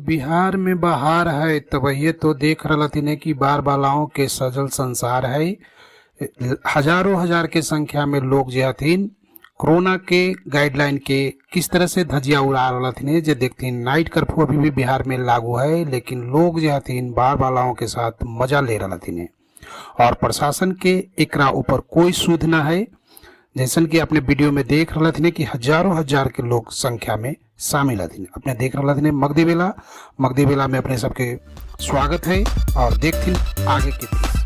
बिहार में बहार है तब ये तो देख रहलथिन कि बार बालाओं के सजल संसार है। हजारों हजार के संख्या में लोग जे हथिन कोरोना के गाइडलाइन के किस तरह से धजिया उड़ा रहलथिन जे देखथिन। नाइट कर्फ्यू अभी भी बिहार में लागू है, लेकिन लोग जे हथिन बार बालाओं के साथ मजा ले रहलथिन और प्रशासन के एकरा ऊपर कोई सुध न है। जैसन कि अपने वीडियो में देख रहे थे कि हजारों हजार के लोग संख्या में शामिल हथिन। अपने देख रहे थे मगधी बेला में अपने सबके स्वागत है और देखथिन आगे के दृश्य।